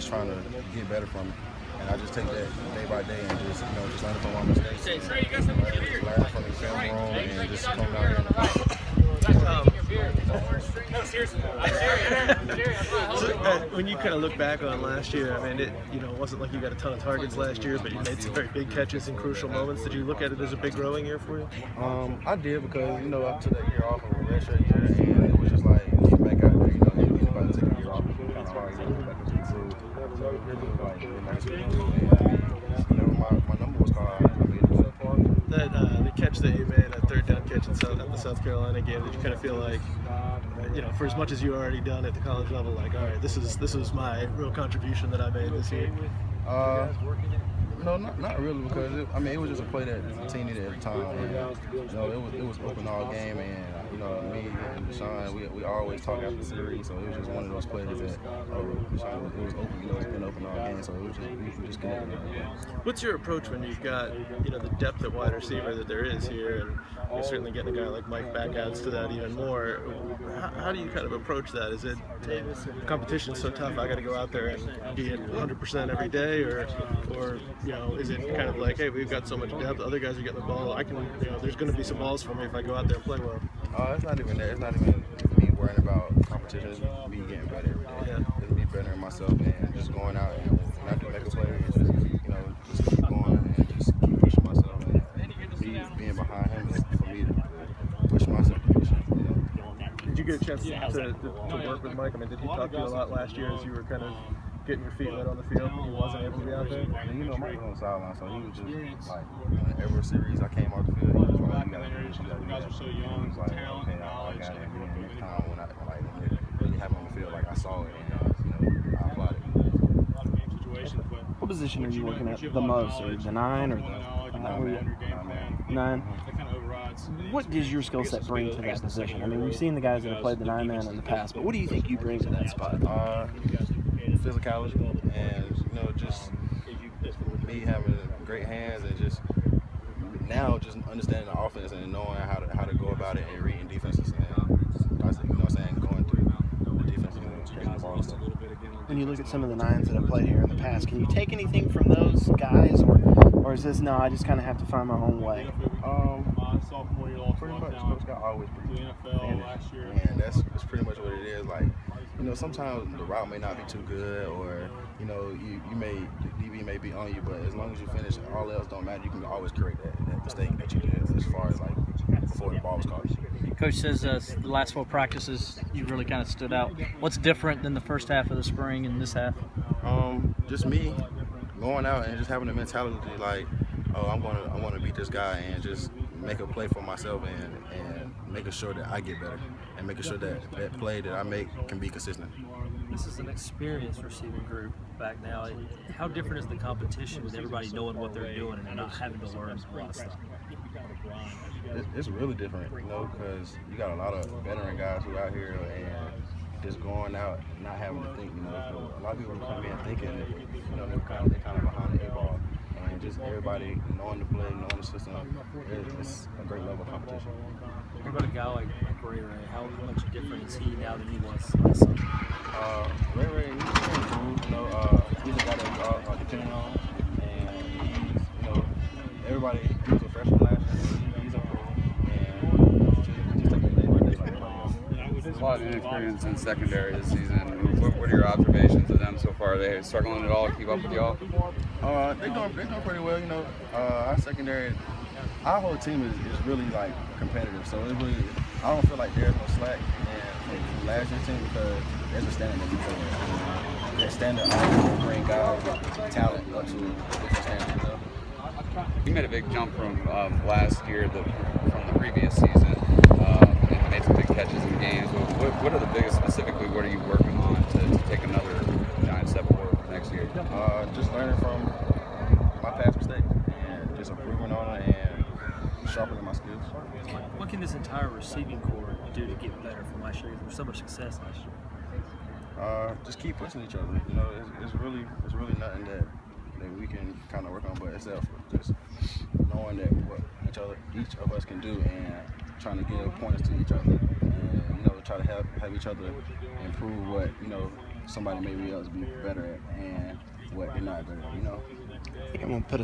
just trying to get better from it. And I just take that day by day and just learn from my mistakes. Learn from the film room and just come down here and when you kind of look back on last year, I mean, it wasn't like you got a ton of targets last year, but you made some very big catches in crucial moments. Did you look at it as a big growing year for you? I did because I took that year off of a redshirt year, and it was just like getting back out there. Anybody take a year off, it's kind of hard to get back into the groove. So it really was like really nice to do. And my number was called. I made it. The catch that you made, that third down catch at the South Carolina game, did you kind of feel like, for as much as you already done at the college level, like, all right, this was my real contribution that I made this year? No, not really, because it was just a play that the team needed at the time. And, it was open all game, and me and Deshaun, we always talk after the series, so it was just one of those plays that Deshaun, it was open, it's been open all game, so it was just connected. What's your approach when you've got the depth at wide receiver that there is here, and you're certainly getting a guy like Mike back adds to that even more? How do you kind of approach that? Is it competition's so tough, I got to go out there and be at 100% every day, or is it kind of like, hey, we've got so much depth, other guys are getting the ball, I can, there's going to be some balls for me if I go out there and play well? It's not even that. It's not even me worrying about competition. It's me getting better every day. Yeah. It's me bettering myself and just going out and when I do make a play, it's just keep going and just keep pushing myself. And being behind him is for me to push myself to push him. Did you get a chance to work with Mike? I mean, did he talk to you a lot last year as you were kind of getting your feet wet on the field and he wasn't able to be out there? And Mike was on the sideline, so he was just like, whenever series I came off the field, he was like, you gotta do this, you gotta do that. He was like, okay, I got it. And then next time when it really happened on the field, like I saw it and I applied it. What position are you looking at the most, or the 9 or the 9? What does your skill set bring to that position? I mean, we've seen the guys that have played the 9-man in the past, but what do you think you bring to that spot? Physicality and just me having great hands and just now just understanding the offense and knowing how to go about it and reading defenses and going through the defense and getting the ball. When you look at some of the 9s that have played here in the past, can you take anything from those guys, or is this no? I just kind of have to find my own way. Pretty much, Coach Scott always pretty and that's pretty much what it is. Like, sometimes the route may not be too good, or the DB may be on you, but as long as you finish, all else don't matter. You can always correct that mistake that you did as far as like before the ball was caught. Coach says the last 4 practices you really kind of stood out. What's different than the first half of the spring and this half? Just me going out and just having the mentality like, oh, I'm gonna beat this guy and just make a play for myself and making sure that I get better and making sure that that play that I make can be consistent. This is an experienced receiving group back now. How different is the competition with everybody knowing what they're doing and not having to learn a lot of stuff? It's really different, because you got a lot of veteran guys who out here and just going out and not having to think. A lot of people come in thinking that they're kind of behind the 8 ball, and just everybody knowing the play, knowing the system. It's a great level of competition. What about a guy like Ray Ray? How much different is he now than he was last summer? Ray, he's pretty cool. He's a guy that we depending on, and everybody. He was a freshman last year. He's a pro, and just take it day by day. There's a lot of inexperience in secondary this season. What are your observations of them so far? Are they struggling at all to keep up with y'all? They're doing pretty well. Our secondary, our whole team is really like competitive. So I don't feel like there's no slack in last year's team, because there's a standard that we play. That standard always bring guys with talent up to a different standard. You made a big jump from last year, from the previous season, and made some big catches in games. What are the biggest, specifically, what are you working on to take another giant step forward for next year? Just learning from my past mistakes and just improving on it and sharpening my skills. What can this entire receiving corps do to get better from last year? There was so much success last year. Just keep pushing each other. It's really nothing that we can kind of work on, but itself just knowing that what each of us can do and trying to give pointers to each other, and try to help each other improve what somebody maybe else be better at and what they're not better at, you know? I think I'm gonna put a